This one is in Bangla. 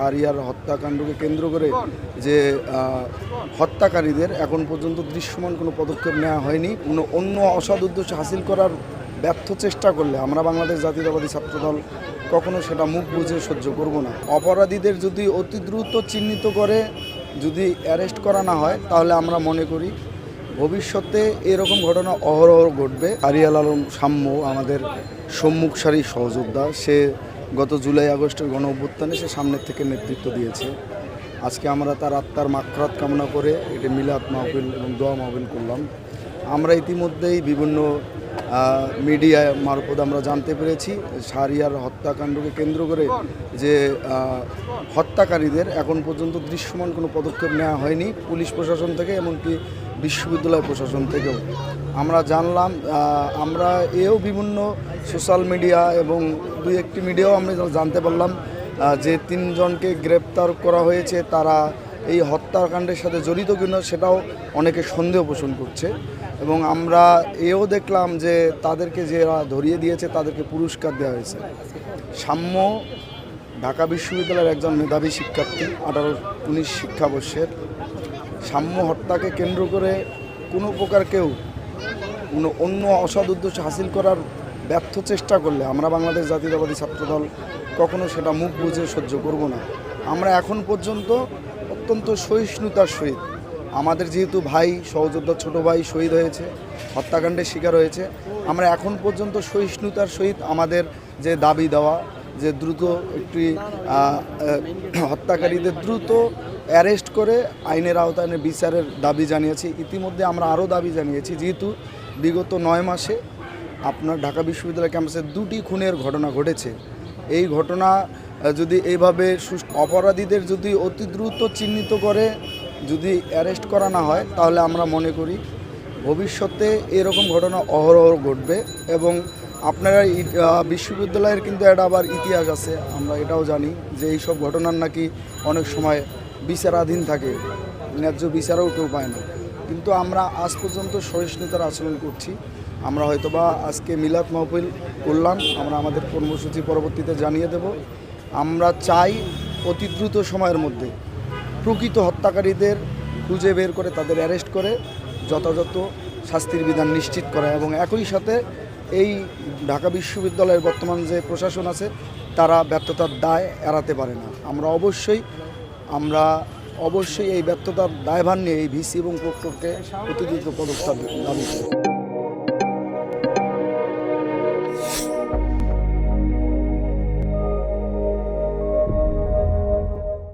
শাহরিয়ার হত্যাকাণ্ডকে কেন্দ্র করে যে হত্যাকারীদের এখন পর্যন্ত দৃশ্যমান কোনো পদক্ষেপ নেওয়া হয়নি। অন্য অসৎ উদ্দেশ্য হাসিল করার ব্যর্থ চেষ্টা করলে আমরা বাংলাদেশ জাতীয়তাবাদী ছাত্রদল কখনো সেটা মুখ বুজে সহ্য করব না। অপরাধীদের যদি অতি দ্রুত চিহ্নিত করে যদি অ্যারেস্ট করা না হয় তাহলে আমরা মনে করি ভবিষ্যতে এরকম ঘটনা অহরহ ঘটবে। আরিয়াল আলম সাম্য আমাদের সম্মুখ সারির সহযোদ্ধা, সে গত জুলাই আগস্টের গণ অভ্যুত্থানে সে সামনের থেকে নেতৃত্ব দিয়েছে। আজকে আমরা তার আত্মার মাগফিরাত কামনা করে এটি মিলাদ মাহফিল এবং দোয়া মাহফিল করলাম। আমরা ইতিমধ্যেই বিভিন্ন মিডিয়া মারফত আমরা জানতে পেরেছি শাহরিয়ার হত্যাকাণ্ডকে কেন্দ্র করে যে হত্যাকারীদের এখন পর্যন্ত দৃশ্যমান কোনো পদক্ষেপ নেওয়া হয়নি পুলিশ প্রশাসন থেকে, এমনকি বিশ্ববিদ্যালয় প্রশাসন থেকেও। আমরা জানলাম, আমরা এও বিভিন্ন সোশ্যাল মিডিয়া এবং দুই একটি মিডিয়াও আমরা জানতে পারলাম যে 3 জনকে গ্রেপ্তার করা হয়েছে, তারা এই হত্যাকাণ্ডের সাথে জড়িত কিনা সেটাও অনেকে সন্দেহ পোষণ করছে। এবং আমরা এও দেখলাম যে তাদেরকে যারা ধরিয়ে দিয়েছে তাদেরকে পুরস্কার দেওয়া হয়েছে। সাম্য ঢাকা বিশ্ববিদ্যালয়ের একজন মেধাবী শিক্ষার্থী, 18-19 শিক্ষাবর্ষের। সাম্য হত্যাকে কেন্দ্র করে কোনো প্রকার কেউ অন্য অসৎ উদ্দেশ্য হাসিল করার ব্যর্থ চেষ্টা করলে আমরা বাংলাদেশ জাতীয়তাবাদী ছাত্রদল কখনো সেটা মুখ বুজে সহ্য করব না। আমরা এখন পর্যন্ত অত্যন্ত সহিষ্ণুতার সহিত, আমাদের যেহেতু ভাই সহযোদ্ধা ছোট ভাই শহীদ হয়েছে, হত্যাকাণ্ডের শিকার হয়েছে, আমরা এখন পর্যন্ত সহিষ্ণুতার সহিত আমাদের যে দাবি দেওয়া যে দ্রুত একটি হত্যাকারীদের দ্রুত অ্যারেস্ট করে আইনের আওতায় বিচারের দাবি জানিয়েছি। ইতিমধ্যে আমরা আরও দাবি জানিয়েছি, যেহেতু বিগত 9 মাসে আপনার ঢাকা বিশ্ববিদ্যালয় ক্যাম্পাসে 2টি খুনের ঘটনা ঘটেছে। এই ঘটনা যদি এইভাবে অপরাধীদের যদি অতি দ্রুত চিহ্নিত করে যদি অ্যারেস্ট করা না হয় তাহলে আমরা মনে করি ভবিষ্যতে এরকম ঘটনা অহরহ ঘটবে। এবং আপনারা বিশ্ববিদ্যালয়ের কিন্তু একটা আবার ইতিহাস আছে, আমরা এটাও জানি যে এইসব ঘটনার নাকি অনেক সময় বিচারাধীন থাকে, ন্যায্য বিচারও কেউ পায় না। কিন্তু আমরা আজ পর্যন্ত সহিষ্ণুতার আচরণ করছি। আমরা হয়তোবা আজকে মিলাদ মাহফিল করলাম, আমরা আমাদের কর্মসূচি পরবর্তীতে জানিয়ে দেব। আমরা চাই অতি দ্রুত সময়ের মধ্যে প্রকৃত হত্যাকারীদের খুঁজে বের করে তাদের অ্যারেস্ট করে যথাযথ শাস্তির বিধান নিশ্চিত করা, এবং একই সাথে এই ঢাকা বিশ্ববিদ্যালয়ের বর্তমান যে প্রশাসন আছে তারা ব্যর্থতার দায় এড়াতে পারে না। আমরা অবশ্যই এই ব্যর্থতার দায়ভার নিয়ে এই ভিসি এবং প্রক্টরকে অতি দ্রুত পদক্ষেপ দাবি করি।